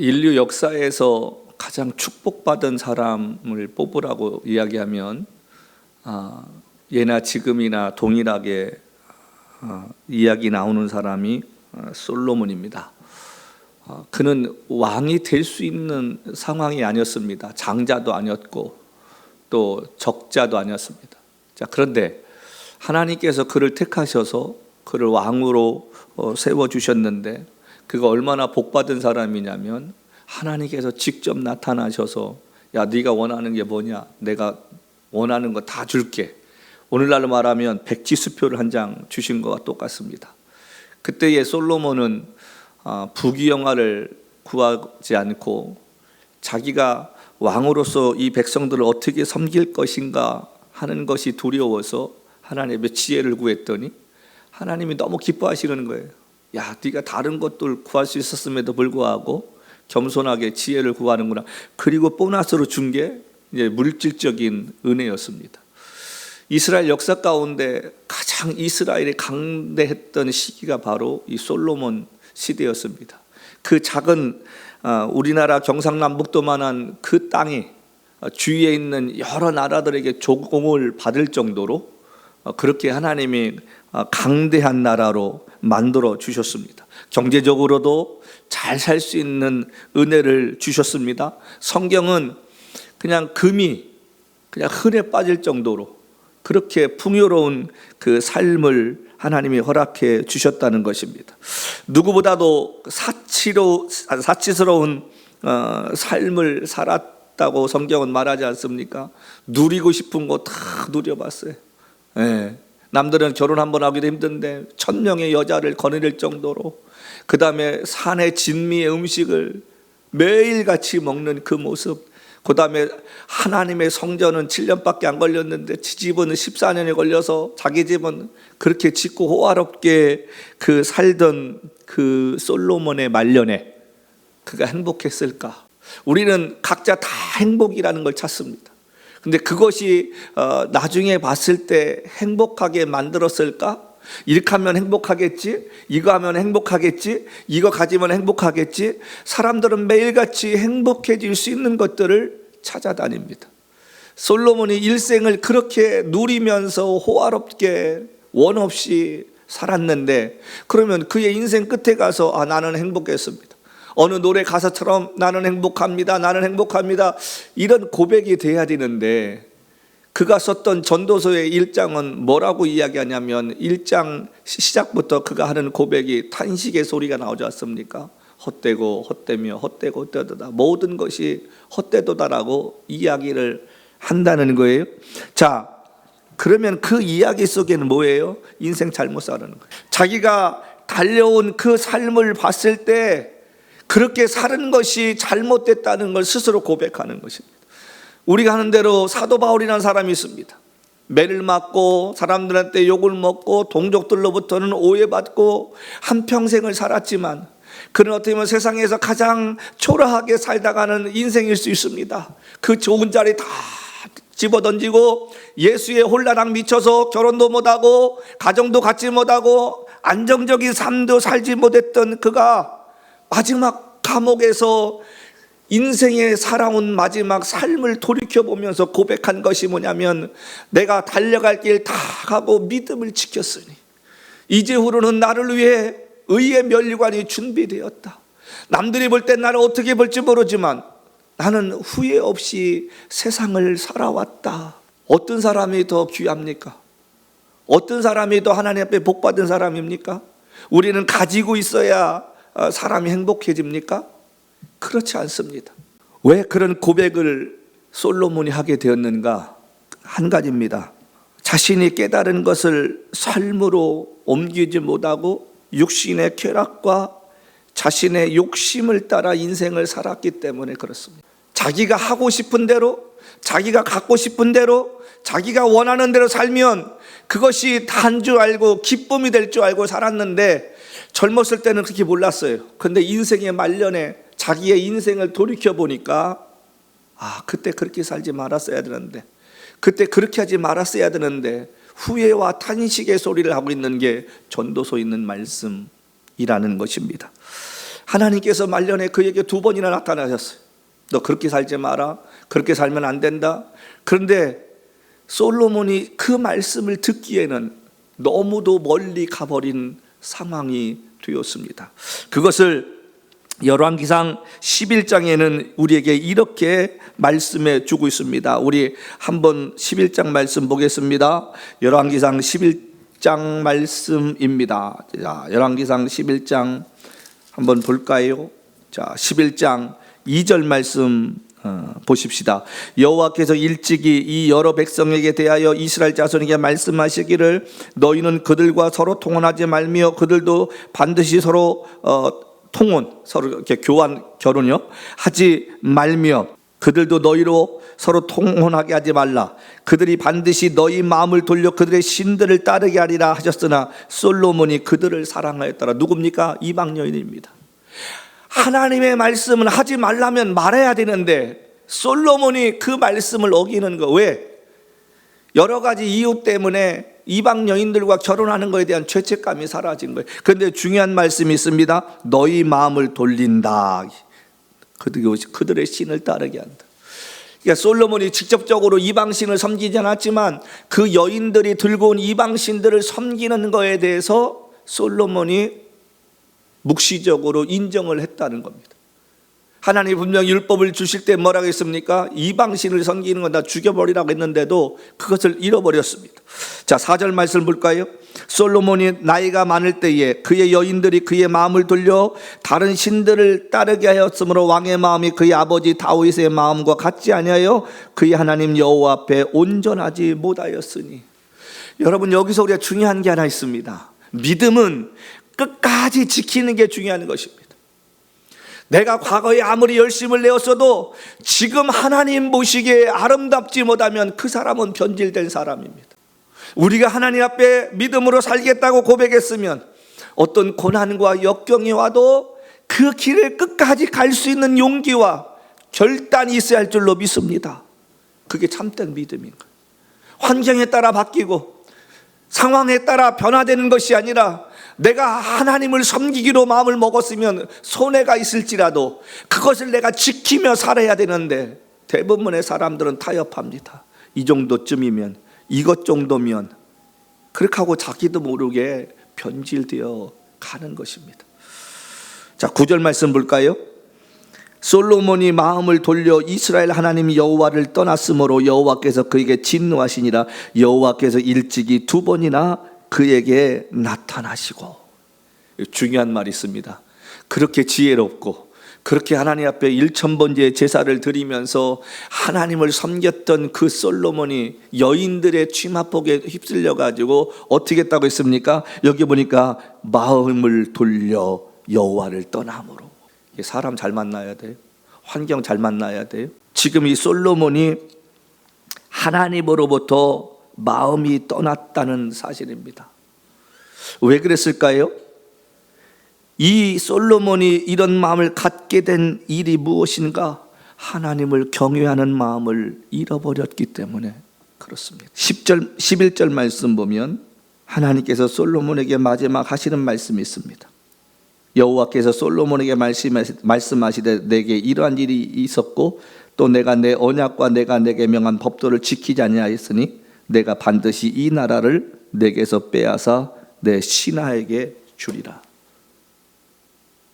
인류 역사에서 가장 축복받은 사람을 뽑으라고 이야기하면 예나 지금이나 동일하게 이야기 나오는 사람이 솔로몬입니다. 그는 왕이 될 수 있는 상황이 아니었습니다. 장자도 아니었고 또 적자도 아니었습니다. 자, 그런데 하나님께서 그를 택하셔서 그를 왕으로 세워주셨는데 그가 얼마나 복받은 사람이냐면 하나님께서 직접 나타나셔서 야, 네가 원하는 게 뭐냐? 내가 원하는 거 다 줄게. 오늘날로 말하면 백지수표를 한 장 주신 것과 똑같습니다. 그때의 솔로몬은 부귀영화를 구하지 않고 자기가 왕으로서 이 백성들을 어떻게 섬길 것인가 하는 것이 두려워서 하나님의 지혜를 구했더니 하나님이 너무 기뻐하시는 거예요. 야, 네가 다른 것들 구할 수 있었음에도 불구하고 겸손하게 지혜를 구하는구나. 그리고 보너스로 준 게 이제 물질적인 은혜였습니다. 이스라엘 역사 가운데 가장 이스라엘이 강대했던 시기가 바로 이 솔로몬 시대였습니다. 그 작은 우리나라 경상남북도만한 그 땅이 주위에 있는 여러 나라들에게 조공을 받을 정도로 그렇게 하나님이 강대한 나라로 만들어 주셨습니다. 경제적으로도 잘 살 수 있는 은혜를 주셨습니다. 성경은 그냥 금이 그냥 흔해 빠질 정도로 그렇게 풍요로운 그 삶을 하나님이 허락해 주셨다는 것입니다. 누구보다도 사치스러운 삶을 살았다고 성경은 말하지 않습니까? 누리고 싶은 거 다 누려봤어요. 네. 남들은 결혼 한번 하기도 힘든데 1000명의 여자를 거느릴 정도로, 그 다음에 산의 진미의 음식을 매일같이 먹는 그 모습, 그 다음에 하나님의 성전은 7년밖에 안 걸렸는데 집은 14년이 걸려서 자기 집은 그렇게 짓고 호화롭게 그 살던 그 솔로몬의 말년에 그가 행복했을까? 우리는 각자 다 행복이라는 걸 찾습니다. 근데 그것이 나중에 봤을 때 행복하게 만들었을까? 이렇게 하면 행복하겠지? 이거 하면 행복하겠지? 이거 가지면 행복하겠지? 사람들은 매일같이 행복해질 수 있는 것들을 찾아다닙니다. 솔로몬이 일생을 그렇게 누리면서 호화롭게 원 없이 살았는데, 그러면 그의 인생 끝에 가서 나는 행복했습니다, 어느 노래 가사처럼 나는 행복합니다, 나는 행복합니다, 이런 고백이 돼야 되는데, 그가 썼던 전도서의 1장은 뭐라고 이야기하냐면 1장 시작부터 그가 하는 고백이 탄식의 소리가 나오지 않습니까? 헛되고 헛되며 헛되고 헛되도다, 모든 것이 헛되도다라고 이야기를 한다는 거예요. 자, 그러면 그 이야기 속에는 뭐예요? 인생 잘못 사는 거예요. 자기가 달려온 그 삶을 봤을 때 그렇게 사는 것이 잘못됐다는 걸 스스로 고백하는 것입니다. 우리가 하는 대로 사도 바울이라는 사람이 있습니다. 매를 맞고 사람들한테 욕을 먹고 동족들로부터는 오해받고 한평생을 살았지만 그는 어떻게 보면 세상에서 가장 초라하게 살다가는 인생일 수 있습니다. 그 좋은 자리 다 집어던지고 예수의 혼란에 미쳐서 결혼도 못하고 가정도 갖지 못하고 안정적인 삶도 살지 못했던 그가 마지막 감옥에서 인생에 살아온 마지막 삶을 돌이켜보면서 고백한 것이 뭐냐면, 내가 달려갈 길 다 가고 믿음을 지켰으니 이제후로는 나를 위해 의의 면류관이 준비되었다. 남들이 볼 때 나를 어떻게 볼지 모르지만 나는 후회 없이 세상을 살아왔다. 어떤 사람이 더 귀합니까? 어떤 사람이 더 하나님 앞에 복받은 사람입니까? 우리는 가지고 있어야 사람이 행복해집니까? 그렇지 않습니다. 왜 그런 고백을 솔로몬이 하게 되었는가? 한 가지입니다. 자신이 깨달은 것을 삶으로 옮기지 못하고 육신의 쾌락과 자신의 욕심을 따라 인생을 살았기 때문에 그렇습니다. 자기가 하고 싶은 대로, 자기가 갖고 싶은 대로, 자기가 원하는 대로 살면 그것이 다인 줄 알고 기쁨이 될 줄 알고 살았는데, 젊었을 때는 그렇게 몰랐어요. 그런데 인생의 말년에 자기의 인생을 돌이켜보니까 그때 그렇게 살지 말았어야 되는데, 그때 그렇게 하지 말았어야 되는데, 후회와 탄식의 소리를 하고 있는 게 전도서에 있는 말씀이라는 것입니다. 하나님께서 말년에 그에게 2번이나 나타나셨어요. 너 그렇게 살지 마라. 그렇게 살면 안 된다. 그런데 솔로몬이 그 말씀을 듣기에는 너무도 멀리 가버린 상황이 되었습니다. 그것을 열왕기상 11장에는 우리에게 이렇게 말씀해 주고 있습니다. 우리 한번 11장 말씀 보겠습니다. 열왕기상 11장 말씀입니다. 자, 열왕기상 11장 한번 볼까요? 자, 11장 2절 말씀 보십시다. 여호와께서 일찍이 이 여러 백성에게 대하여 이스라엘 자손에게 말씀하시기를 너희는 그들과 서로 통혼하지 말며 그들도 반드시 서로 통혼, 서로 이렇게 결혼요 하지 말며 그들도 너희로 서로 통혼하게 하지 말라. 그들이 반드시 너희 마음을 돌려 그들의 신들을 따르게 하리라 하셨으나 솔로몬이 그들을 사랑하였더라. 누굽니까? 이방 여인입니다. 하나님의 말씀은 하지 말라면 말해야 되는데 솔로몬이 그 말씀을 어기는 거. 왜? 여러 가지 이유 때문에 이방 여인들과 결혼하는 것에 대한 죄책감이 사라진 거예요. 그런데 중요한 말씀이 있습니다. 너희 마음을 돌린다. 그들의 신을 따르게 한다. 그러니까 솔로몬이 직접적으로 이방신을 섬기지 않았지만 그 여인들이 들고 온 이방신들을 섬기는 것에 대해서 솔로몬이 묵시적으로 인정을 했다는 겁니다. 하나님이 분명히 율법을 주실 때 뭐라고 했습니까? 이방신을 섬기는 건 다 죽여버리라고 했는데도 그것을 잃어버렸습니다. 자, 4절 말씀을 볼까요? 솔로몬이 나이가 많을 때에 그의 여인들이 그의 마음을 돌려 다른 신들을 따르게 하였으므로 왕의 마음이 그의 아버지 다윗의 마음과 같지 아니하여 그의 하나님 여호와 앞에 온전하지 못하였으니. 여러분, 여기서 우리가 중요한 게 하나 있습니다. 믿음은 끝까지 지키는 게 중요한 것입니다. 내가 과거에 아무리 열심을 내었어도 지금 하나님 보시기에 아름답지 못하면 그 사람은 변질된 사람입니다. 우리가 하나님 앞에 믿음으로 살겠다고 고백했으면 어떤 고난과 역경이 와도 그 길을 끝까지 갈 수 있는 용기와 결단이 있어야 할 줄로 믿습니다. 그게 참된 믿음인 거예요. 환경에 따라 바뀌고 상황에 따라 변화되는 것이 아니라 내가 하나님을 섬기기로 마음을 먹었으면 손해가 있을지라도 그것을 내가 지키며 살아야 되는데 대부분의 사람들은 타협합니다. 이 정도쯤이면, 이것 정도면, 그렇게 하고 자기도 모르게 변질되어 가는 것입니다. 자, 9절 말씀 볼까요? 솔로몬이 마음을 돌려 이스라엘 하나님 여호와를 떠났으므로 여호와께서 그에게 진노하시니라. 여호와께서 일찍이 2번이나 그에게 나타나시고. 중요한 말이 있습니다. 그렇게 지혜롭고 그렇게 하나님 앞에 1000번째 제사를 드리면서 하나님을 섬겼던 그 솔로몬이 여인들의 취마폭에 휩쓸려 가지고 어떻게 했다고 했습니까? 여기 보니까 마음을 돌려 여호와를 떠남으로. 사람 잘 만나야 돼요. 환경 잘 만나야 돼요. 지금 이 솔로몬이 하나님으로부터 마음이 떠났다는 사실입니다. 왜 그랬을까요? 이 솔로몬이 이런 마음을 갖게 된 일이 무엇인가? 하나님을 경외하는 마음을 잃어버렸기 때문에 그렇습니다. 10절, 11절 말씀 보면 하나님께서 솔로몬에게 마지막 하시는 말씀이 있습니다. 여호와께서 솔로몬에게 말씀하시되 내게 이러한 일이 있었고 또 내가 내 언약과 내가 내게 명한 법도를 지키지 아니하였으니 내가 반드시 이 나라를 내게서 빼앗아 내 신하에게 주리라.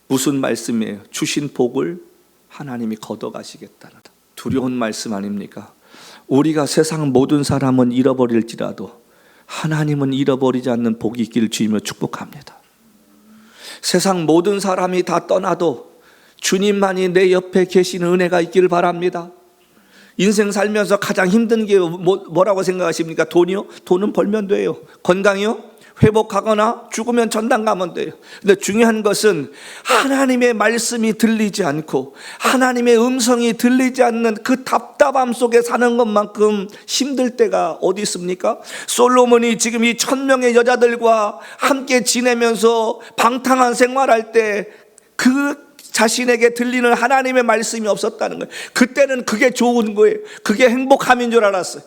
무슨 말씀이에요? 주신 복을 하나님이 걷어가시겠다는 두려운 말씀 아닙니까? 우리가 세상 모든 사람은 잃어버릴지라도 하나님은 잃어버리지 않는 복이 있기를 주이며 축복합니다. 세상 모든 사람이 다 떠나도 주님만이 내 옆에 계시는 은혜가 있기를 바랍니다. 인생 살면서 가장 힘든 게 뭐라고 생각하십니까? 돈이요? 돈은 벌면 돼요. 건강이요? 회복하거나 죽으면 전당 가면 돼요. 근데 중요한 것은 하나님의 말씀이 들리지 않고 하나님의 음성이 들리지 않는 그 답답함 속에 사는 것만큼 힘들 때가 어디 있습니까? 솔로몬이 지금 이 1000명의 여자들과 함께 지내면서 방탕한 생활할 때 그 자신에게 들리는 하나님의 말씀이 없었다는 거예요. 그때는 그게 좋은 거예요. 그게 행복함인 줄 알았어요.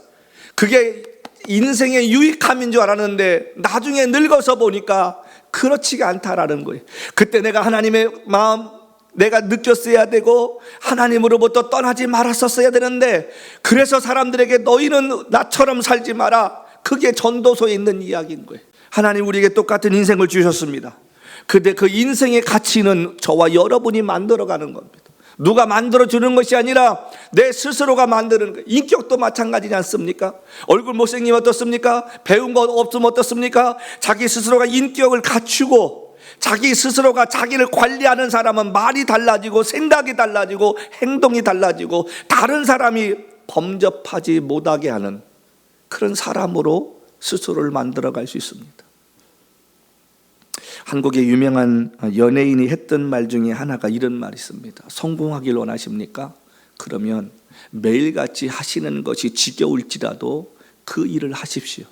그게 인생의 유익함인 줄 알았는데 나중에 늙어서 보니까 그렇지가 않다라는 거예요. 그때 내가 하나님의 마음 내가 느꼈어야 되고 하나님으로부터 떠나지 말았었어야 되는데, 그래서 사람들에게 너희는 나처럼 살지 마라, 그게 전도서에 있는 이야기인 거예요. 하나님 우리에게 똑같은 인생을 주셨습니다. 근데 그 인생의 가치는 저와 여러분이 만들어가는 겁니다. 누가 만들어주는 것이 아니라 내 스스로가 만드는 거예요. 인격도 마찬가지지 않습니까? 얼굴 못생기면 어떻습니까? 배운 거 없으면 어떻습니까? 자기 스스로가 인격을 갖추고 자기 스스로가 자기를 관리하는 사람은 말이 달라지고 생각이 달라지고 행동이 달라지고 다른 사람이 범접하지 못하게 하는 그런 사람으로 스스로를 만들어갈 수 있습니다. 한국의 유명한 연예인이 했던 말 중에 하나가 이런 말이 있습니다. 성공하길 원하십니까? 그러면 매일같이 하시는 것이 지겨울지라도 그 일을 하십시오.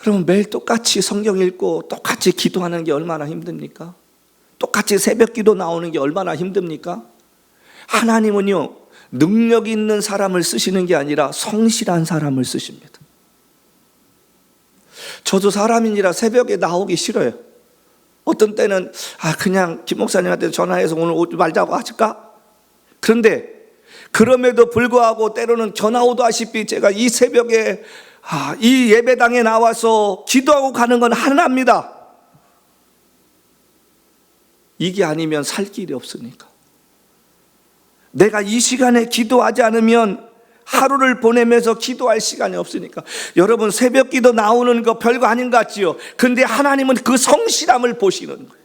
여러분, 매일 똑같이 성경 읽고 똑같이 기도하는 게 얼마나 힘듭니까? 똑같이 새벽 기도 나오는 게 얼마나 힘듭니까? 하나님은요, 능력 있는 사람을 쓰시는 게 아니라 성실한 사람을 쓰십니다. 저도 사람이니라 새벽에 나오기 싫어요. 어떤 때는 그냥 김 목사님한테 전화해서 오늘 오지 말자고 하실까? 그런데 그럼에도 불구하고 때로는 전화 오다시피 제가 이 새벽에 이 예배당에 나와서 기도하고 가는 건 하나입니다. 이게 아니면 살 길이 없으니까. 내가 이 시간에 기도하지 않으면 하루를 보내면서 기도할 시간이 없으니까. 여러분, 새벽 기도 나오는 거 별거 아닌 것 같지요? 근데 하나님은 그 성실함을 보시는 거예요.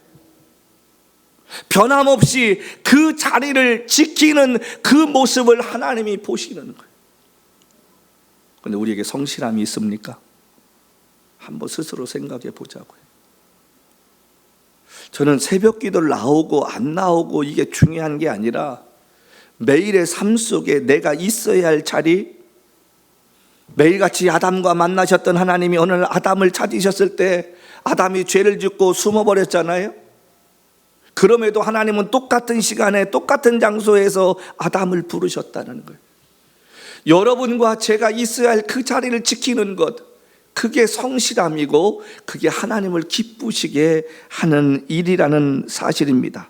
변함없이 그 자리를 지키는 그 모습을 하나님이 보시는 거예요. 근데 우리에게 성실함이 있습니까? 한번 스스로 생각해 보자고요. 저는 새벽 기도를 나오고 안 나오고 이게 중요한 게 아니라 매일의 삶 속에 내가 있어야 할 자리, 매일같이 아담과 만나셨던 하나님이 어느 날 아담을 찾으셨을 때 아담이 죄를 짓고 숨어버렸잖아요. 그럼에도 하나님은 똑같은 시간에 똑같은 장소에서 아담을 부르셨다는 거예요. 여러분과 제가 있어야 할 그 자리를 지키는 것, 그게 성실함이고 그게 하나님을 기쁘시게 하는 일이라는 사실입니다.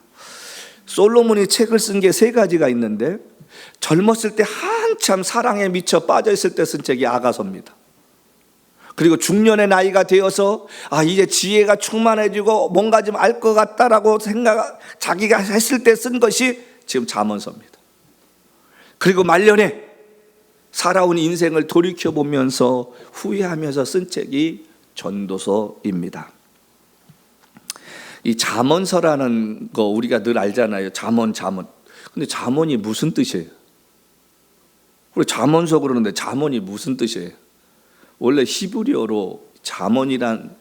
솔로몬이 책을 쓴 게 3가지가 있는데, 젊었을 때 한참 사랑에 미쳐 빠져 있을 때 쓴 책이 아가서입니다. 그리고 중년의 나이가 되어서 이제 지혜가 충만해지고 뭔가 좀 알 것 같다라고 자기가 했을 때 쓴 것이 지금 잠언서입니다. 그리고 말년에 살아온 인생을 돌이켜보면서 후회하면서 쓴 책이 전도서입니다. 이 잠언서라는 거 우리가 늘 알잖아요. 잠언. 근데 잠언이 무슨 뜻이에요? 우리 잠언서 그러는데 잠언이 무슨 뜻이에요? 원래 히브리어로 잠언이란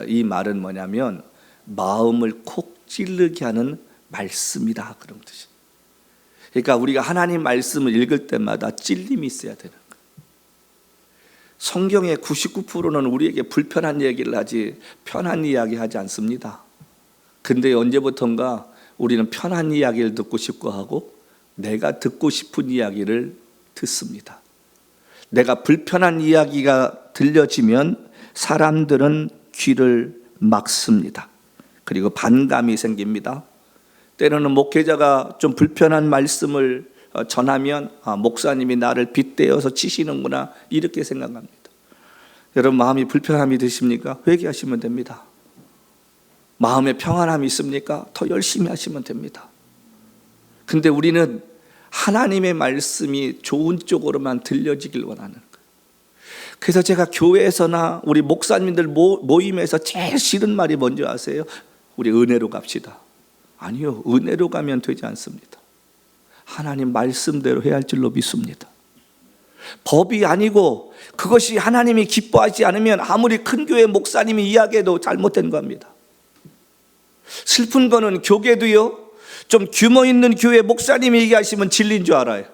이 말은 뭐냐면 마음을 콕 찌르게 하는 말씀이다, 그런 뜻이에요. 그러니까 우리가 하나님 말씀을 읽을 때마다 찔림이 있어야 되는 거예요. 성경의 99%는 우리에게 불편한 얘기를 하지 편한 이야기 하지 않습니다. 근데 언제부턴가 우리는 편한 이야기를 듣고 싶고 하고 내가 듣고 싶은 이야기를 듣습니다. 내가 불편한 이야기가 들려지면 사람들은 귀를 막습니다. 그리고 반감이 생깁니다. 때로는 목회자가 좀 불편한 말씀을 전하면 목사님이 나를 빗대어서 치시는구나, 이렇게 생각합니다. 여러분, 마음이 불편함이 드십니까? 회개하시면 됩니다. 마음에 평안함이 있습니까? 더 열심히 하시면 됩니다. 근데 우리는 하나님의 말씀이 좋은 쪽으로만 들려지길 원하는 거예요. 그래서 제가 교회에서나 우리 목사님들 모임에서 제일 싫은 말이 뭔지 아세요? 우리 은혜로 갑시다. 아니요, 은혜로 가면 되지 않습니다. 하나님 말씀대로 해야 할 줄로 믿습니다. 법이 아니고 그것이 하나님이 기뻐하지 않으면 아무리 큰 교회 목사님이 이야기해도 잘못된 겁니다. 슬픈 거는 교계도요, 좀 규모 있는 교회 목사님이 얘기하시면 진리인 줄 알아요.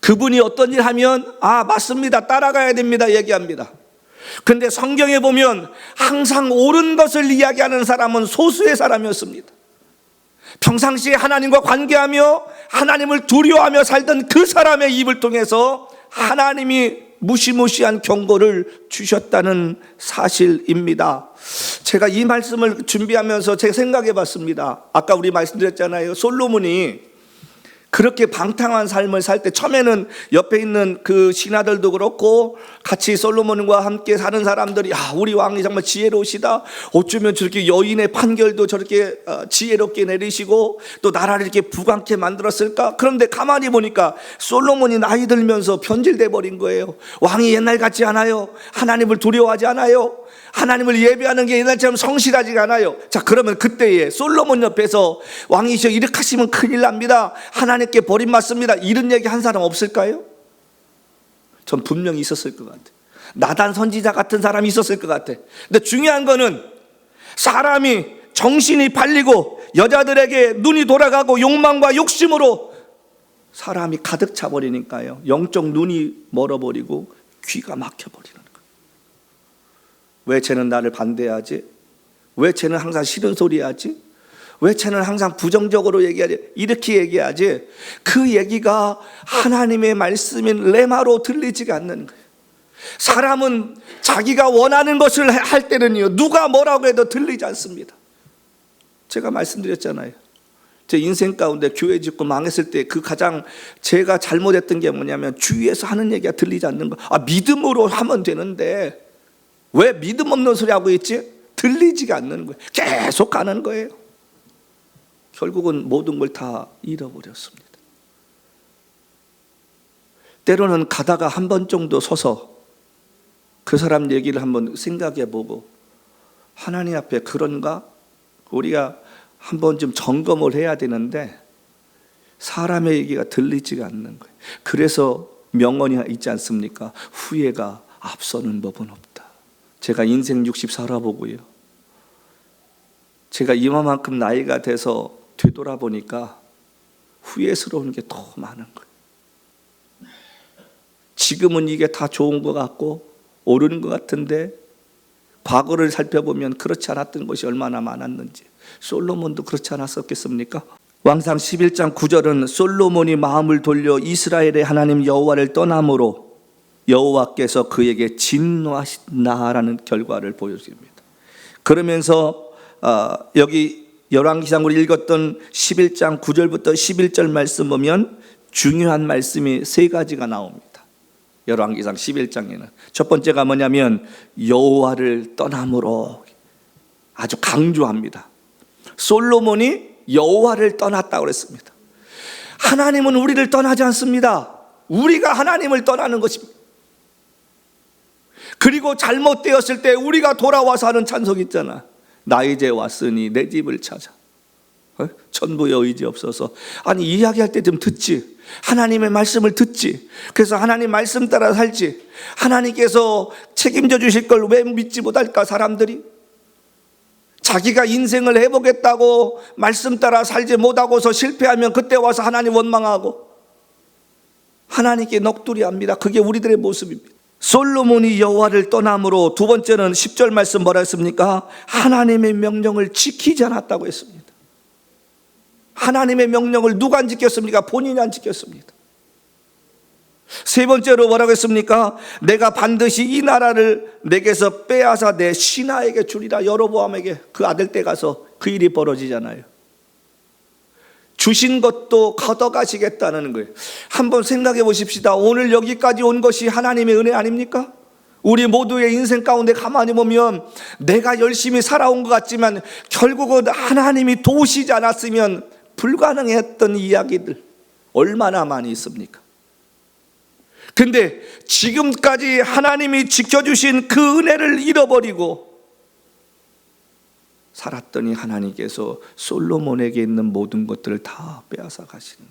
그분이 어떤 일 하면 맞습니다, 따라가야 됩니다 얘기합니다. 근데 성경에 보면 항상 옳은 것을 이야기하는 사람은 소수의 사람이었습니다. 평상시에 하나님과 관계하며 하나님을 두려워하며 살던 그 사람의 입을 통해서 하나님이 무시무시한 경고를 주셨다는 사실입니다. 제가 이 말씀을 준비하면서 제가 생각해 봤습니다. 아까 우리 말씀드렸잖아요. 솔로몬이 그렇게 방탕한 삶을 살 때 처음에는 옆에 있는 그 신하들도 그렇고 같이 솔로몬과 함께 사는 사람들이 우리 왕이 정말 지혜로우시다. 어쩌면 저렇게 여인의 판결도 저렇게 지혜롭게 내리시고 또 나라를 이렇게 부강케 만들었을까? 그런데 가만히 보니까 솔로몬이 나이 들면서 변질돼 버린 거예요. 왕이 옛날 같지 않아요. 하나님을 두려워하지 않아요. 하나님을 예배하는 게 옛날처럼 성실하지가 않아요. 자, 그러면 그때에 솔로몬 옆에서 왕이시여 이렇게 하시면 큰일 납니다. 하나님께 버림받습니다. 이런 얘기 한 사람 없을까요? 전 분명히 있었을 것 같아요. 나단 선지자 같은 사람이 있었을 것 같아요. 근데 중요한 거는 사람이 정신이 팔리고 여자들에게 눈이 돌아가고 욕망과 욕심으로 사람이 가득 차버리니까요. 영적 눈이 멀어버리고 귀가 막혀버리는 거예요. 왜 쟤는 나를 반대하지? 왜 쟤는 항상 싫은 소리 하지? 왜 쟤는 항상 부정적으로 얘기하지? 이렇게 얘기하지. 그 얘기가 하나님의 말씀인 레마로 들리지가 않는 거예요. 사람은 자기가 원하는 것을 할 때는요, 누가 뭐라고 해도 들리지 않습니다. 제가 말씀드렸잖아요. 제 인생 가운데 교회 짓고 망했을 때 그 가장 제가 잘못했던 게 뭐냐면 주위에서 하는 얘기가 들리지 않는 거. 믿음으로 하면 되는데 왜 믿음 없는 소리 하고 있지? 들리지가 않는 거예요. 계속 가는 거예요. 결국은 모든 걸 다 잃어버렸습니다. 때로는 가다가 한 번 정도 서서 그 사람 얘기를 한번 생각해 보고 하나님 앞에 그런가? 우리가 한 번쯤 점검을 해야 되는데 사람의 얘기가 들리지가 않는 거예요. 그래서 명언이 있지 않습니까? 후회가 앞서는 법은 없다. 제가 인생 60 살아보고요, 제가 이만큼 나이가 돼서 되돌아보니까 후회스러운 게 더 많은 거예요. 지금은 이게 다 좋은 것 같고 옳은 것 같은데 과거를 살펴보면 그렇지 않았던 것이 얼마나 많았는지. 솔로몬도 그렇지 않았었겠습니까? 왕상 11장 9절은 솔로몬이 마음을 돌려 이스라엘의 하나님 여호와를 떠남으로 여호와께서 그에게 진노하신다라는 결과를 보여줍니다. 그러면서 여기 열왕기상 우리 읽었던 11장 9절부터 11절 말씀 보면 중요한 말씀이 세 가지가 나옵니다. 열왕기상 11장에는 첫 번째가 뭐냐면 여호와를 떠남으로 아주 강조합니다. 솔로몬이 여호와를 떠났다고 그랬습니다. 하나님은 우리를 떠나지 않습니다. 우리가 하나님을 떠나는 것입니다. 그리고 잘못되었을 때 우리가 돌아와서 하는 찬송이 있잖아. 나 이제 왔으니 내 집을 찾아. 천부의 의지 없어서. 아니, 이야기할 때 좀 듣지. 하나님의 말씀을 듣지. 그래서 하나님 말씀 따라 살지. 하나님께서 책임져 주실 걸 왜 믿지 못할까? 사람들이 자기가 인생을 해보겠다고 말씀 따라 살지 못하고서 실패하면 그때 와서 하나님 원망하고 하나님께 넋두리합니다. 그게 우리들의 모습입니다. 솔로몬이 여호와를 떠남으로, 두 번째는 10절 말씀 뭐라 했습니까? 하나님의 명령을 지키지 않았다고 했습니다. 하나님의 명령을 누가 안 지켰습니까? 본인이 안 지켰습니다. 세 번째로 뭐라고 했습니까? 내가 반드시 이 나라를 내게서 빼앗아 내 신하에게 주리라. 여로보암에게, 그 아들 때 가서 그 일이 벌어지잖아요. 주신 것도 걷어가시겠다는 거예요. 한번 생각해 보십시다. 오늘 여기까지 온 것이 하나님의 은혜 아닙니까? 우리 모두의 인생 가운데 가만히 보면 내가 열심히 살아온 것 같지만 결국은 하나님이 도우시지 않았으면 불가능했던 이야기들 얼마나 많이 있습니까? 근데 지금까지 하나님이 지켜주신 그 은혜를 잃어버리고 살았더니 하나님께서 솔로몬에게 있는 모든 것들을 다 빼앗아 가시는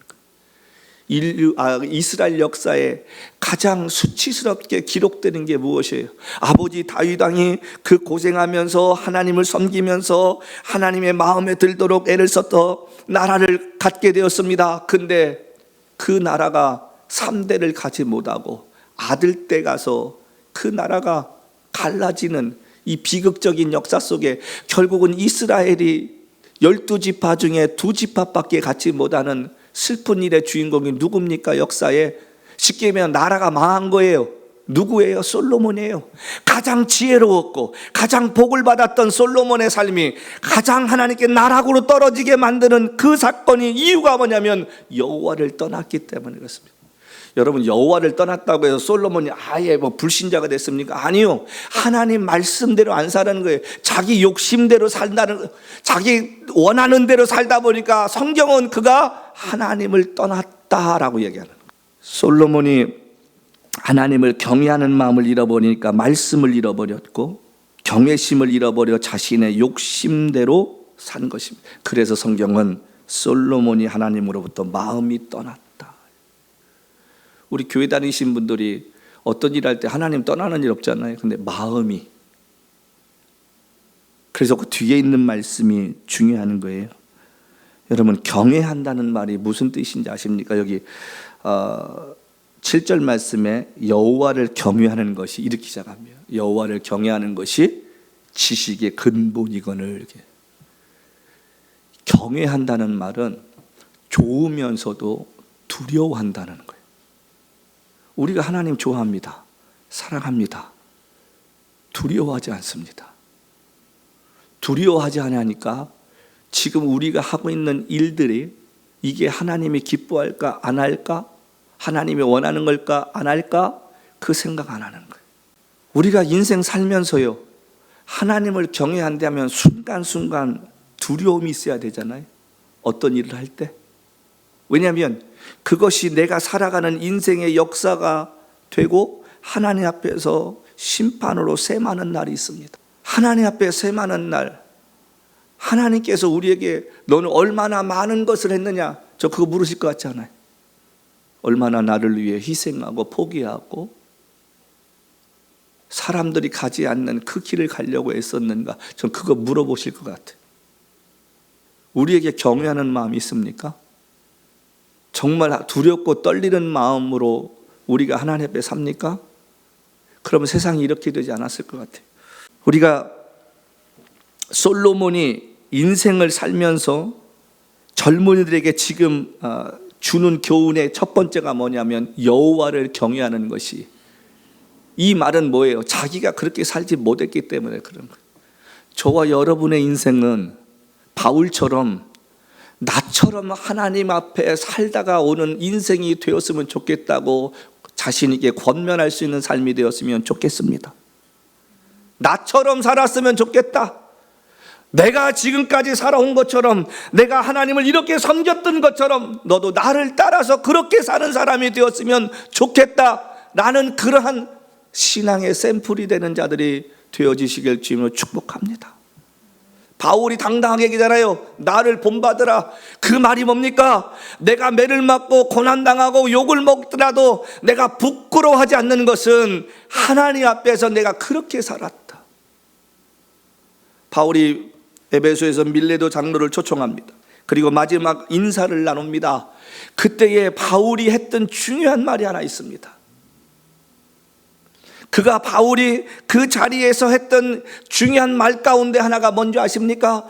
거예요. 이스라엘 역사에 가장 수치스럽게 기록되는 게 무엇이에요? 아버지 다윗 왕이 그 고생하면서 하나님을 섬기면서 하나님의 마음에 들도록 애를 써서 나라를 갖게 되었습니다. 근데 그 나라가 3대를 가지 못하고 아들 때 가서 그 나라가 갈라지는 이 비극적인 역사 속에 결국은 이스라엘이 12지파 중에 2지파밖에 갖지 못하는 슬픈 일의 주인공이 누굽니까? 역사에 쉽게 얘기하면 나라가 망한 거예요. 누구예요? 솔로몬이에요. 가장 지혜로웠고 가장 복을 받았던 솔로몬의 삶이 가장 하나님께 나락으로 떨어지게 만드는 그 사건이 이유가 뭐냐면 여호와를 떠났기 때문에 그렇습니다. 여러분, 여호와를 떠났다고 해서 솔로몬이 아예 불신자가 됐습니까? 아니요. 하나님 말씀대로 안 사는 거예요. 자기 욕심대로 산다는, 자기 원하는 대로 살다 보니까 성경은 그가 하나님을 떠났다라고 얘기하는 거예요. 솔로몬이 하나님을 경외하는 마음을 잃어버리니까 말씀을 잃어버렸고 경외심을 잃어버려 자신의 욕심대로 산 것입니다. 그래서 성경은 솔로몬이 하나님으로부터 마음이 떠났다. 우리 교회 다니신 분들이 어떤 일 할 때 하나님 떠나는 일 없잖아요. 근데 마음이, 그래서 그 뒤에 있는 말씀이 중요한 거예요. 여러분, 경외한다는 말이 무슨 뜻인지 아십니까? 여기 7절 말씀에 여호와를 경외하는 것이 이렇게 시작합니다. 여호와를 경외하는 것이 지식의 근본이거늘. 이렇게. 경외한다는 말은 좋으면서도 두려워한다는 거예요. 우리가 하나님 좋아합니다. 사랑합니다. 두려워하지 않습니다. 두려워하지 않으니까 지금 우리가 하고 있는 일들이 이게 하나님이 기뻐할까 안 할까? 하나님이 원하는 걸까 안 할까? 그 생각 안 하는 거예요. 우리가 인생 살면서요, 하나님을 경외한다면 순간순간 두려움이 있어야 되잖아요. 어떤 일을 할 때. 왜냐하면 그것이 내가 살아가는 인생의 역사가 되고 하나님 앞에서 심판으로 셈하는 날이 있습니다. 하나님 앞에 셈하는 날, 하나님께서 우리에게 너는 얼마나 많은 것을 했느냐, 저 그거 물으실 것 같지 않아요? 얼마나 나를 위해 희생하고 포기하고 사람들이 가지 않는 그 길을 가려고 애썼는가, 전 그거 물어보실 것 같아요. 우리에게 경외하는 마음이 있습니까? 정말 두렵고 떨리는 마음으로 우리가 하나님 앞에 삽니까? 그러면 세상이 이렇게 되지 않았을 것 같아요. 우리가 솔로몬이 인생을 살면서 젊은이들에게 지금 주는 교훈의 첫 번째가 뭐냐면 여호와를 경외하는 것이, 이 말은 뭐예요? 자기가 그렇게 살지 못했기 때문에 그런 거예요. 저와 여러분의 인생은 바울처럼 나처럼 하나님 앞에 살다가 오는 인생이 되었으면 좋겠다고 자신 있게 권면할 수 있는 삶이 되었으면 좋겠습니다. 나처럼 살았으면 좋겠다. 내가 지금까지 살아온 것처럼, 내가 하나님을 이렇게 섬겼던 것처럼 너도 나를 따라서 그렇게 사는 사람이 되었으면 좋겠다. 나는 그러한 신앙의 샘플이 되는 자들이 되어지시길 주님으로 축복합니다. 바울이 당당하게 얘기잖아요. 나를 본받으라. 그 말이 뭡니까? 내가 매를 맞고 고난당하고 욕을 먹더라도 내가 부끄러워하지 않는 것은 하나님 앞에서 내가 그렇게 살았다. 바울이 에베소에서 밀레도 장로를 초청합니다. 그리고 마지막 인사를 나눕니다. 그때에 바울이 했던 중요한 말이 하나 있습니다. 바울이 그 자리에서 했던 중요한 말 가운데 하나가 뭔지 아십니까?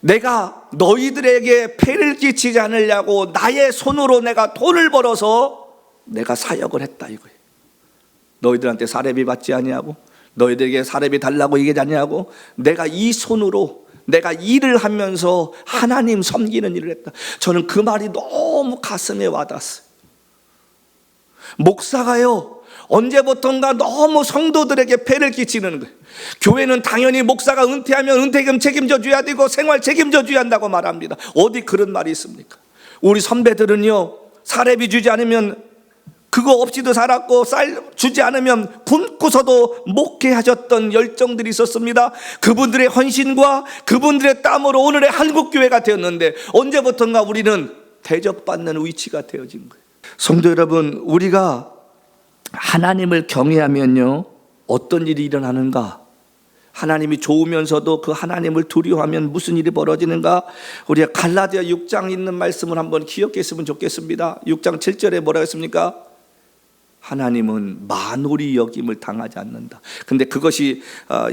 내가 너희들에게 폐를 끼치지 않으려고 나의 손으로 내가 돈을 벌어서 내가 사역을 했다 이거예요. 너희들한테 사례비 받지 아니하고 너희들에게 사례비 달라고 얘기하지 아니하고 내가 이 손으로 내가 일을 하면서 하나님 섬기는 일을 했다. 저는 그 말이 너무 가슴에 와닿았어요. 목사가요, 언제부턴가 너무 성도들에게 폐를 끼치는 거예요. 교회는 당연히 목사가 은퇴하면 은퇴금 책임져 줘야 되고 생활 책임져 줘야 한다고 말합니다. 어디 그런 말이 있습니까? 우리 선배들은요, 사례비 주지 않으면 그거 없이도 살았고 쌀 주지 않으면 굶고서도 목회하셨던 열정들이 있었습니다. 그분들의 헌신과 그분들의 땀으로 오늘의 한국교회가 되었는데 언제부턴가 우리는 대접받는 위치가 되어진 거예요. 성도 여러분, 우리가 하나님을 경외하면요, 어떤 일이 일어나는가? 하나님이 좋으면서도 그 하나님을 두려워하면 무슨 일이 벌어지는가? 우리가 갈라디아 6장 있는 말씀을 한번 기억했으면 좋겠습니다. 6장 7절에 뭐라고 했습니까? 하나님은 만홀히 여김을 당하지 않는다. 근데 그것이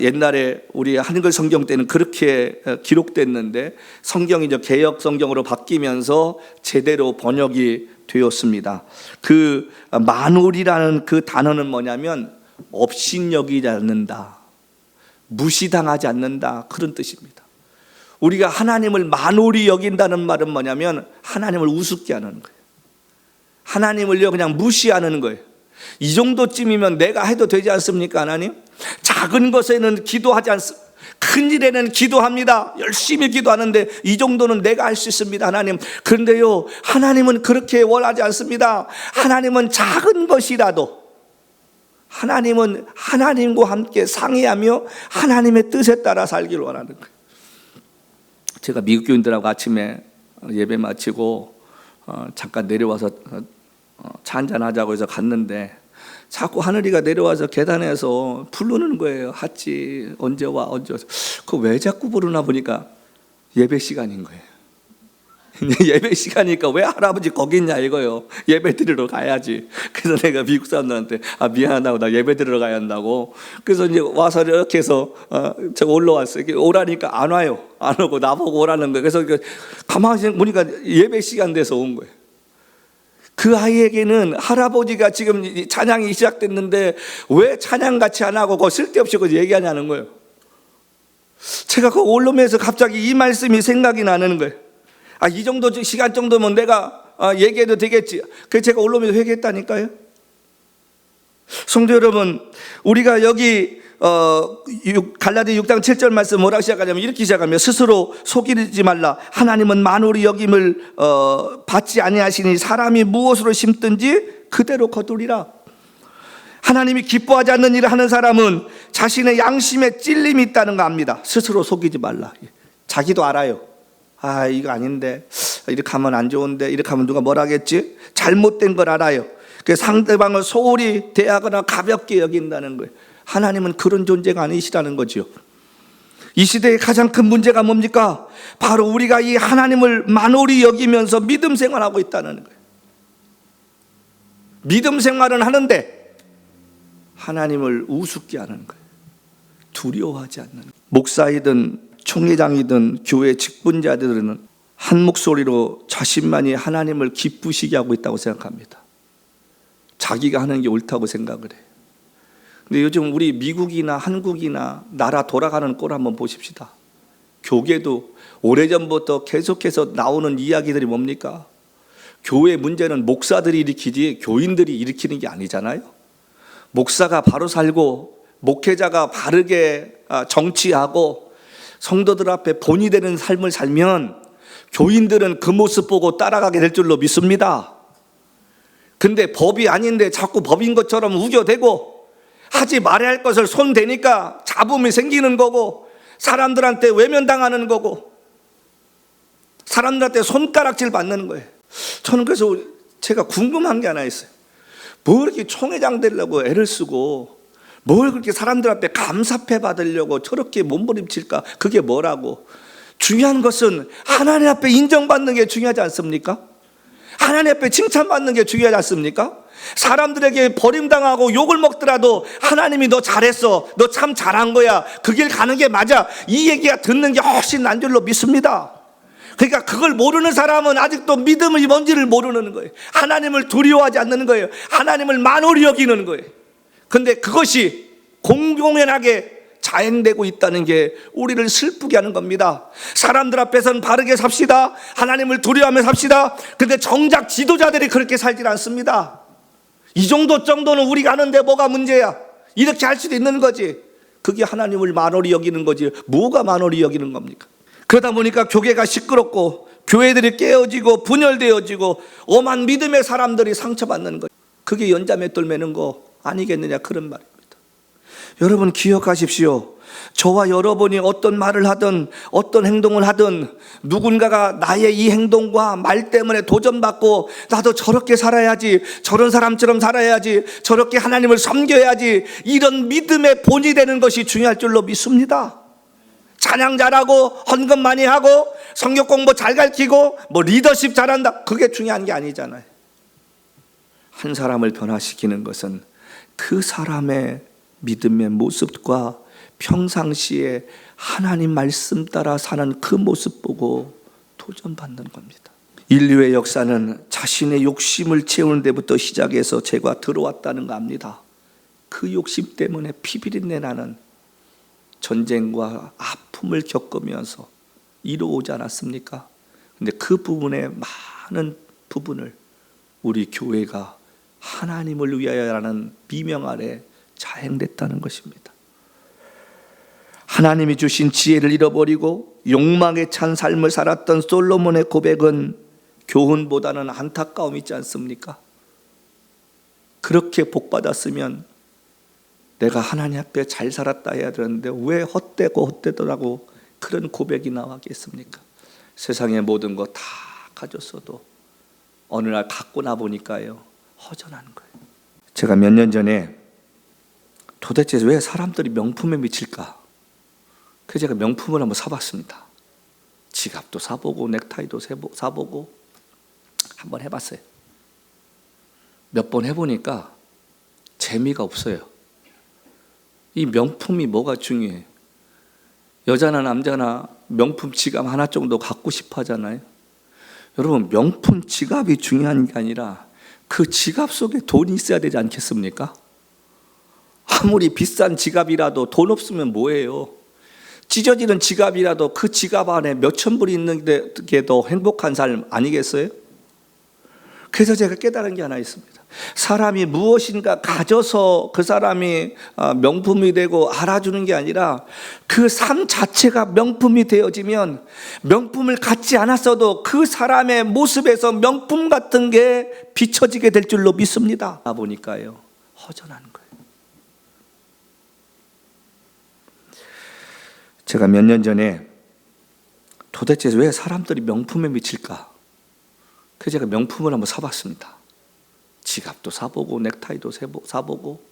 옛날에 우리 한글 성경 때는 그렇게 기록됐는데 성경이 이제 개역 성경으로 바뀌면서 제대로 번역이 되었습니다. 그 만홀이라는 그 단어는 뭐냐면 업신여기지 않는다, 무시당하지 않는다, 그런 뜻입니다. 우리가 하나님을 만홀히 여긴다는 말은 뭐냐면 하나님을 우습게 하는 거예요. 하나님을요 그냥 무시하는 거예요. 이 정도쯤이면 내가 해도 되지 않습니까? 하나님, 작은 것에는 기도하지 않습니다. 큰 일에는 기도합니다. 열심히 기도하는데 이 정도는 내가 할 수 있습니다, 하나님. 그런데요, 하나님은 그렇게 원하지 않습니다. 하나님은 작은 것이라도, 하나님은 하나님과 함께 상의하며 하나님의 뜻에 따라 살기를 원하는 거예요. 제가 미국 교인들하고 아침에 예배 마치고 잠깐 내려와서 차 한잔 하자고 해서 갔는데 자꾸 하늘이가 내려와서 계단에서 부르는 거예요. 하찌 언제 와, 언제 와. 그거 왜 자꾸 부르나 보니까 예배 시간인 거예요. 예배 시간이니까 왜 할아버지 거기 있냐 이거요. 예배 드리러 가야지. 그래서 내가 미국 사람들한테 미안하다고, 나 예배 드리러 가야 한다고. 그래서 이제 와서 이렇게 해서 제가 올라왔어요. 오라니까 안 와요. 안 오고 나보고 오라는 거예요. 그래서 가만히 보니까 예배 시간 돼서 온 거예요. 그 아이에게는 할아버지가 지금 찬양이 시작됐는데 왜 찬양 같이 안 하고 쓸데없이 얘기하냐는 거예요. 제가 그 올라오면서 갑자기 이 말씀이 생각이 나는 거예요. 이 정도 시간 정도면 내가 얘기해도 되겠지. 그래서 제가 올라오면서 회개했다니까요. 성도 여러분, 우리가 여기 갈라디 6장 7절 말씀 뭐라고 시작하냐면 이렇게 시작하면 스스로 속이지 말라. 하나님은 만홀히 여김을 받지 아니하시니 사람이 무엇으로 심든지 그대로 거두리라. 하나님이 기뻐하지 않는 일을 하는 사람은 자신의 양심에 찔림이 있다는 거 압니다. 스스로 속이지 말라. 자기도 알아요. 이거 아닌데, 이렇게 하면 안 좋은데, 이렇게 하면 누가 뭐라 하겠지? 잘못된 걸 알아요. 그래서 상대방을 소홀히 대하거나 가볍게 여긴다는 거예요. 하나님은 그런 존재가 아니시라는 거죠. 이 시대의 가장 큰 문제가 뭡니까? 바로 우리가 이 하나님을 만홀히 여기면서 믿음 생활하고 있다는 거예요. 믿음 생활은 하는데 하나님을 우습게 하는 거예요. 두려워하지 않는 거예요. 목사이든 총회장이든 교회 직분자들은 한 목소리로 자신만이 하나님을 기쁘시게 하고 있다고 생각합니다. 자기가 하는 게 옳다고 생각을 해요. 근데 요즘 우리 미국이나 한국이나 나라 돌아가는 꼴 한번 보십시다. 교계도 오래전부터 계속해서 나오는 이야기들이 뭡니까? 교회 문제는 목사들이 일으키지 교인들이 일으키는 게 아니잖아요. 목사가 바로 살고 목회자가 바르게 정치하고 성도들 앞에 본이 되는 삶을 살면 교인들은 그 모습 보고 따라가게 될 줄로 믿습니다. 근데 법이 아닌데 자꾸 법인 것처럼 우겨대고 하지 말아야 할 것을 손대니까 잡음이 생기는 거고, 사람들한테 외면당하는 거고, 사람들한테 손가락질 받는 거예요. 저는 그래서 제가 궁금한 게 하나 있어요. 뭐 이렇게 총회장 되려고 애를 쓰고 뭘 그렇게 사람들 앞에 감사패 받으려고 저렇게 몸부림칠까? 그게 뭐라고? 중요한 것은 하나님 앞에 인정받는 게 중요하지 않습니까? 하나님 앞에 칭찬받는 게 중요하지 않습니까? 사람들에게 버림당하고 욕을 먹더라도 하나님이 너 잘했어, 너 참 잘한 거야, 그 길 가는 게 맞아, 이 얘기가 듣는 게 훨씬 난 줄로 믿습니다. 그러니까 그걸 모르는 사람은 아직도 믿음이 뭔지를 모르는 거예요. 하나님을 두려워하지 않는 거예요. 하나님을 만홀히 여기는 거예요. 근데 그것이 공공연하게 자행되고 있다는 게 우리를 슬프게 하는 겁니다. 사람들 앞에서는 바르게 삽시다, 하나님을 두려워하며 삽시다. 근데 정작 지도자들이 그렇게 살질 않습니다. 이 정도는 우리가 아는데 뭐가 문제야? 이렇게 할 수도 있는 거지. 그게 하나님을 만홀히 여기는 거지. 뭐가 만홀히 여기는 겁니까? 그러다 보니까 교회가 시끄럽고 교회들이 깨어지고 분열되어지고 오만 믿음의 사람들이 상처받는 거예요. 그게 연자맷돌 매는 거 아니겠느냐, 그런 말입니다. 여러분 기억하십시오. 저와 여러분이 어떤 말을 하든 어떤 행동을 하든 누군가가 나의 이 행동과 말 때문에 도전받고 나도 저렇게 살아야지, 저런 사람처럼 살아야지, 저렇게 하나님을 섬겨야지, 이런 믿음의 본이 되는 것이 중요할 줄로 믿습니다. 찬양 잘하고 헌금 많이 하고 성경 공부 잘 가르치고 뭐 리더십 잘한다, 그게 중요한 게 아니잖아요. 한 사람을 변화시키는 것은 그 사람의 믿음의 모습과 평상시에 하나님 말씀 따라 사는 그 모습 보고 도전받는 겁니다. 인류의 역사는 자신의 욕심을 채우는 데부터 시작해서 죄가 들어왔다는 거 압니다. 그 그 욕심 때문에 피비린내 나는 전쟁과 아픔을 겪으면서 이루어오지 않았습니까? 근데 그 부분의 많은 부분을 우리 교회가 하나님을 위하여라는 비명 아래 자행됐다는 것입니다. 하나님이 주신 지혜를 잃어버리고 욕망에 찬 삶을 살았던 솔로몬의 고백은 교훈보다는 안타까움이 있지 않습니까? 그렇게 복받았으면 내가 하나님 앞에 잘 살았다 해야 되는데 왜 헛되고 헛되더라고 그런 고백이 나왔겠습니까? 세상의 모든 거 다 가졌어도 어느 날 갖고 나보니까요 허전한 거예요. 제가 몇 년 전에 도대체 왜 사람들이 명품에 미칠까? 그래서 제가 명품을 한번 사봤습니다. 지갑도 사보고 넥타이도 사보고 한번 해봤어요. 몇 번 해보니까 재미가 없어요. 이 명품이 뭐가 중요해? 여자나 남자나 명품 지갑 하나 정도 갖고 싶어 하잖아요. 여러분, 명품 지갑이 중요한 게 아니라 그 지갑 속에 돈이 있어야 되지 않겠습니까? 아무리 비싼 지갑이라도 돈 없으면 뭐예요? 찢어지는 지갑이라도 그 지갑 안에 몇천 불이 있는 게 더 행복한 삶 아니겠어요? 그래서 제가 깨달은 게 하나 있습니다. 사람이 무엇인가 가져서 그 사람이 명품이 되고 알아주는 게 아니라 그 삶 자체가 명품이 되어지면 명품을 갖지 않았어도 그 사람의 모습에서 명품 같은 게 비춰지게 될 줄로 믿습니다. 보니까요 허전한 거예요. 제가 몇 년 전에 도대체 왜 사람들이 명품에 미칠까? 그래서 제가 명품을 한번 사봤습니다. 지갑도 사보고 넥타이도 사보고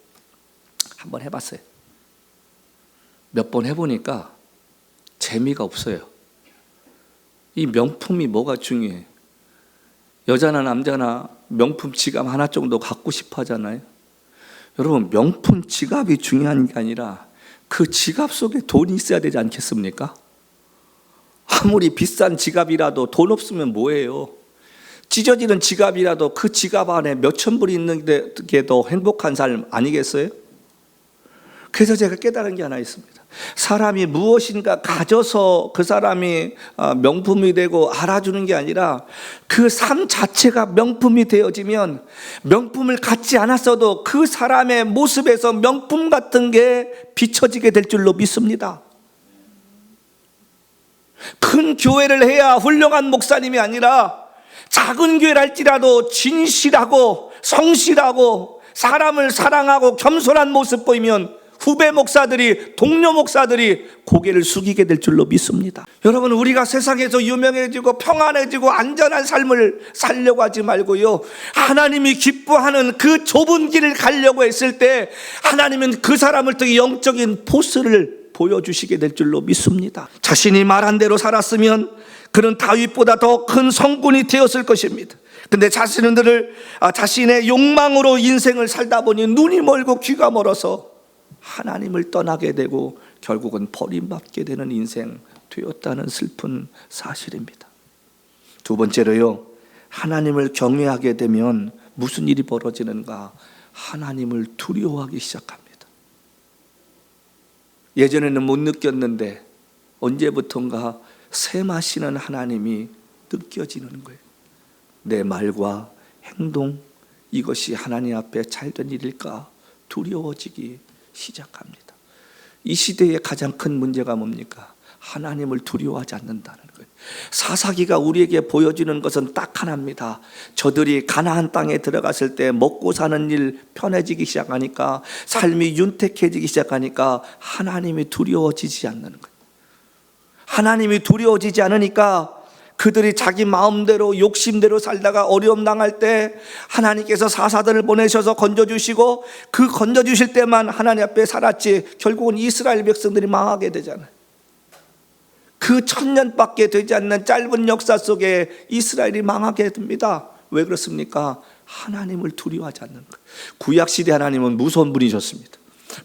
한번 해봤어요. 몇 번 해보니까 재미가 없어요. 이 명품이 뭐가 중요해? 여자나 남자나 명품 지갑 하나 정도 갖고 싶어 하잖아요. 여러분, 명품 지갑이 중요한 게 아니라 그 지갑 속에 돈이 있어야 되지 않겠습니까? 아무리 비싼 지갑이라도 돈 없으면 뭐예요? 찢어지는 지갑이라도 그 지갑 안에 몇천 불이 있는 게 더 행복한 삶 아니겠어요? 그래서 제가 깨달은 게 하나 있습니다. 사람이 무엇인가 가져서 그 사람이 명품이 되고 알아주는 게 아니라 그 삶 자체가 명품이 되어지면 명품을 갖지 않았어도 그 사람의 모습에서 명품 같은 게 비춰지게 될 줄로 믿습니다. 큰 교회를 해야 훌륭한 목사님이 아니라 작은 교회랄지라도 진실하고 성실하고 사람을 사랑하고 겸손한 모습 보이면 후배 목사들이, 동료 목사들이 고개를 숙이게 될 줄로 믿습니다. 여러분, 우리가 세상에서 유명해지고 평안해지고 안전한 삶을 살려고 하지 말고요, 하나님이 기뻐하는 그 좁은 길을 가려고 했을 때 하나님은 그 사람을 통해 영적인 포스를 보여주시게 될 줄로 믿습니다. 자신이 말한 대로 살았으면 그는 다윗보다 더 큰 성군이 되었을 것입니다. 근데 자신의 욕망으로 인생을 살다 보니 눈이 멀고 귀가 멀어서 하나님을 떠나게 되고 결국은 버림받게 되는 인생 되었다는 슬픈 사실입니다. 두 번째로요, 하나님을 경외하게 되면 무슨 일이 벌어지는가? 하나님을 두려워하기 시작합니다. 예전에는 못 느꼈는데 언제부턴가 셈하시는 하나님이 느껴지는 거예요. 내 말과 행동, 이것이 하나님 앞에 잘된 일일까 두려워지기 시작합니다. 이 시대의 가장 큰 문제가 뭡니까? 하나님을 두려워하지 않는다는 거예요. 사사기가 우리에게 보여주는 것은 딱 하나입니다. 저들이 가나안 땅에 들어갔을 때 먹고 사는 일 편해지기 시작하니까, 삶이 윤택해지기 시작하니까 하나님이 두려워지지 않는 거예요. 하나님이 두려워지지 않으니까 그들이 자기 마음대로 욕심대로 살다가 어려움 당할 때 하나님께서 사사들을 보내셔서 건져주시고, 그 건져주실 때만 하나님 앞에 살았지 결국은 이스라엘 백성들이 망하게 되잖아요. 그 1000년밖에 되지 않는 짧은 역사 속에 이스라엘이 망하게 됩니다. 왜 그렇습니까? 하나님을 두려워하지 않는 거예요. 구약시대 하나님은 무서운 분이셨습니다.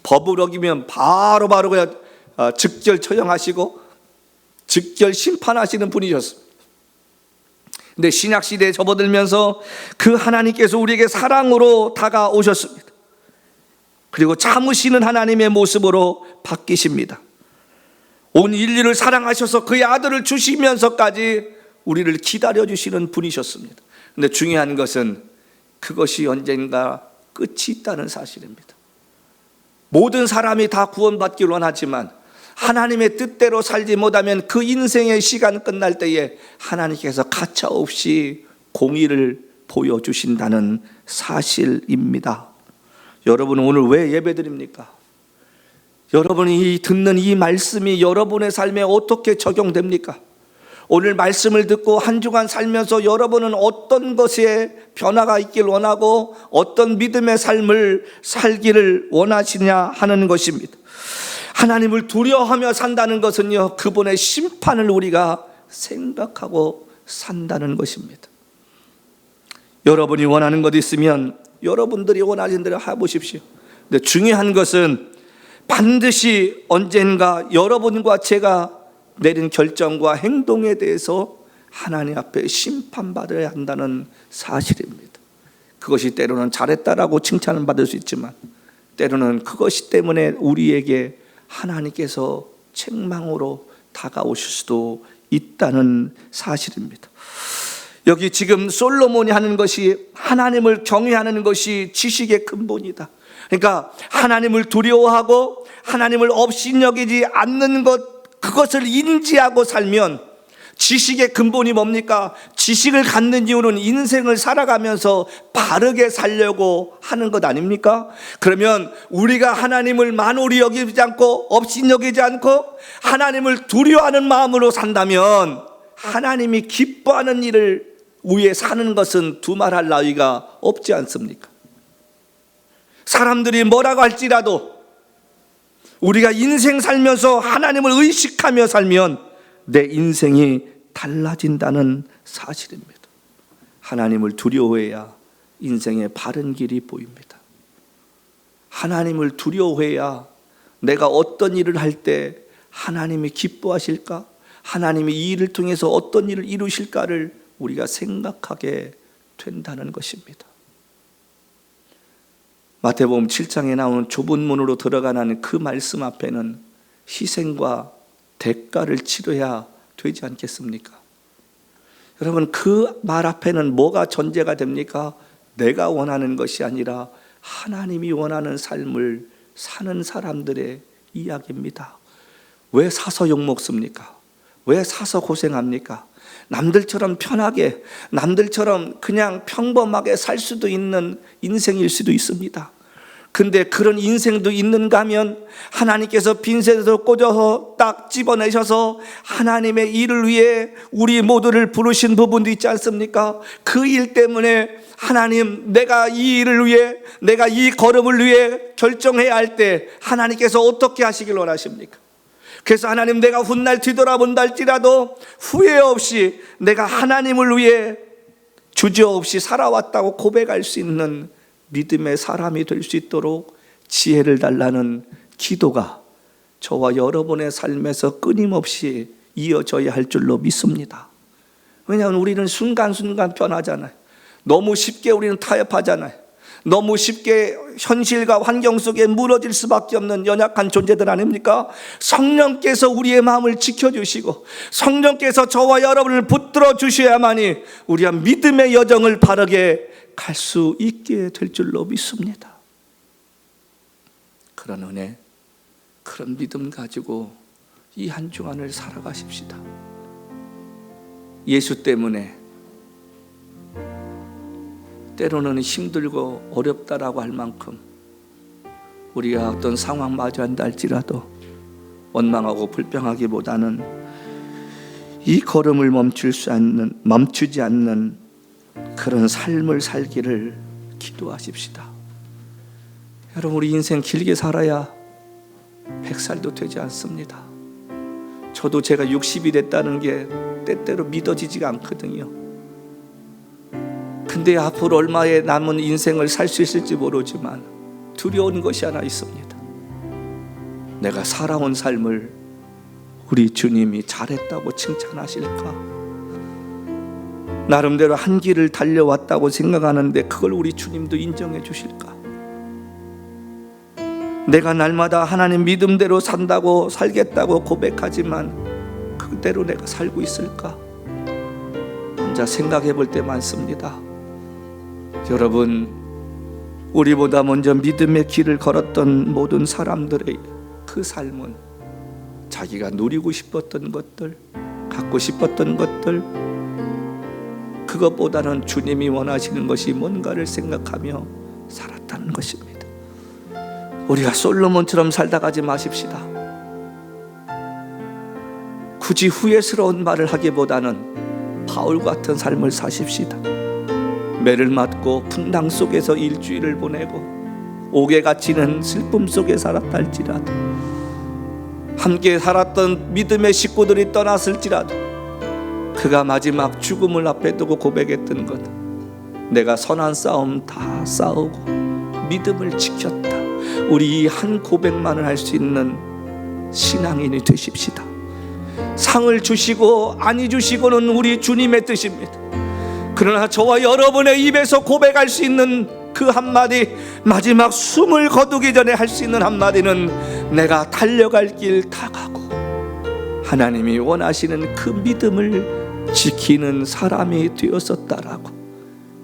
법을 어기면 바로바로 그냥 즉결 처형하시고 즉결 심판하시는 분이셨습니다. 근데 신약시대에 접어들면서 그 하나님께서 우리에게 사랑으로 다가오셨습니다. 그리고 참으시는 하나님의 모습으로 바뀌십니다. 온 인류를 사랑하셔서 그의 아들을 주시면서까지 우리를 기다려주시는 분이셨습니다. 근데 중요한 것은 그것이 언젠가 끝이 있다는 사실입니다. 모든 사람이 다 구원받기를 원하지만 하나님의 뜻대로 살지 못하면 그 인생의 시간 끝날 때에 하나님께서 가차없이 공의를 보여주신다는 사실입니다. 여러분, 오늘 왜 예배드립니까? 여러분이 듣는 이 말씀이 여러분의 삶에 어떻게 적용됩니까? 오늘 말씀을 듣고 한 주간 살면서 여러분은 어떤 것에 변화가 있길 원하고 어떤 믿음의 삶을 살기를 원하시냐 하는 것입니다. 하나님을 두려워하며 산다는 것은요, 그분의 심판을 우리가 생각하고 산다는 것입니다. 여러분이 원하는 것 있으면 여러분들이 원하신 대로 해보십시오. 근데 중요한 것은 반드시 언젠가 여러분과 제가 내린 결정과 행동에 대해서 하나님 앞에 심판받아야 한다는 사실입니다. 그것이 때로는 잘했다라고 칭찬을 받을 수 있지만 때로는 그것이 때문에 우리에게 하나님께서 책망으로 다가오실 수도 있다는 사실입니다. 여기 지금 솔로몬이 하는 것이 하나님을 경외하는 것이 지식의 근본이다. 그러니까 하나님을 두려워하고 하나님을 업신여기지 않는 것, 그것을 인지하고 살면 지식의 근본이 뭡니까? 지식을 갖는 이유는 인생을 살아가면서 바르게 살려고 하는 것 아닙니까? 그러면 우리가 하나님을 만홀히 여기지 않고 업신여기지 않고 하나님을 두려워하는 마음으로 산다면 하나님이 기뻐하는 일을 위해 사는 것은 두말할 나위가 없지 않습니까? 사람들이 뭐라고 할지라도 우리가 인생 살면서 하나님을 의식하며 살면 내 인생이 달라진다는 사실입니다. 하나님을 두려워해야 인생의 바른 길이 보입니다. 하나님을 두려워해야 내가 어떤 일을 할 때 하나님이 기뻐하실까? 하나님이 이 일을 통해서 어떤 일을 이루실까를 우리가 생각하게 된다는 것입니다. 마태복음 7장에 나오는 좁은 문으로 들어가는 그 말씀 앞에는 희생과 대가를 치러야 되지 않겠습니까? 여러분, 그 말 앞에는 뭐가 전제가 됩니까? 내가 원하는 것이 아니라 하나님이 원하는 삶을 사는 사람들의 이야기입니다. 왜 사서 욕먹습니까? 왜 사서 고생합니까? 남들처럼 편하게, 남들처럼 그냥 평범하게 살 수도 있는 인생일 수도 있습니다. 근데 그런 인생도 있는가 하면 하나님께서 빈셋에서 꽂아서 딱 집어내셔서 하나님의 일을 위해 우리 모두를 부르신 부분도 있지 않습니까? 그 일 때문에 하나님, 내가 이 일을 위해, 내가 이 걸음을 위해 결정해야 할 때 하나님께서 어떻게 하시길 원하십니까? 그래서 하나님, 내가 훗날 뒤돌아본다 할지라도 후회 없이 내가 하나님을 위해 주저없이 살아왔다고 고백할 수 있는 믿음의 사람이 될 수 있도록 지혜를 달라는 기도가 저와 여러분의 삶에서 끊임없이 이어져야 할 줄로 믿습니다. 왜냐하면 우리는 순간순간 변하잖아요. 너무 쉽게 우리는 타협하잖아요. 너무 쉽게 현실과 환경 속에 무너질 수밖에 없는 연약한 존재들 아닙니까? 성령께서 우리의 마음을 지켜주시고 성령께서 저와 여러분을 붙들어 주셔야만이 우리가 믿음의 여정을 바르게 갈 수 있게 될 줄로 믿습니다. 그런 은혜, 그런 믿음 가지고 이 한 주간을 살아가십시다. 예수 때문에 때로는 힘들고 어렵다라고 할 만큼 우리가 어떤 상황 마주한다 할지라도 원망하고 불평하기보다는 이 걸음을 멈추지 않는 그런 삶을 살기를 기도하십시다. 여러분, 우리 인생 길게 살아야 100살도 되지 않습니다. 저도 제가 60이 됐다는 게 때때로 믿어지지가 않거든요. 근데 앞으로 얼마의 남은 인생을 살 수 있을지 모르지만 두려운 것이 하나 있습니다. 내가 살아온 삶을 우리 주님이 잘했다고 칭찬하실까? 나름대로 한 길을 달려왔다고 생각하는데 그걸 우리 주님도 인정해 주실까? 내가 날마다 하나님 믿음대로 산다고 살겠다고 고백하지만 그대로 내가 살고 있을까? 혼자 생각해 볼 때 많습니다. 여러분, 우리보다 먼저 믿음의 길을 걸었던 모든 사람들의 그 삶은 자기가 누리고 싶었던 것들, 갖고 싶었던 것들, 그것보다는 주님이 원하시는 것이 뭔가를 생각하며 살았다는 것입니다. 우리가 솔로몬처럼 살다 가지 마십시다. 굳이 후회스러운 말을 하기보다는 바울 같은 삶을 사십시다. 매를 맞고 풍랑 속에서 일주일을 보내고 옥에 갇히는 슬픔 속에 살았다 할지라도, 함께 살았던 믿음의 식구들이 떠났을지라도, 그가 마지막 죽음을 앞에 두고 고백했던 것, 내가 선한 싸움 다 싸우고 믿음을 지켰다. 우리 이 한 고백만을 할 수 있는 신앙인이 되십시다. 상을 주시고 아니 주시고는 우리 주님의 뜻입니다. 그러나 저와 여러분의 입에서 고백할 수 있는 그 한마디, 마지막 숨을 거두기 전에 할 수 있는 한마디는 내가 달려갈 길 다 가고 하나님이 원하시는 그 믿음을 지키는 사람이 되었었다라고.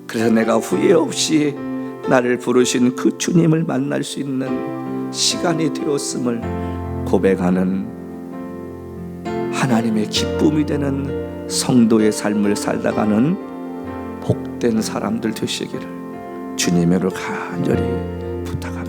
그래서 내가 후회 없이 나를 부르신 그 주님을 만날 수 있는 시간이 되었음을 고백하는 하나님의 기쁨이 되는 성도의 삶을 살다가는 복된 사람들 되시기를 주님으로 간절히 부탁합니다.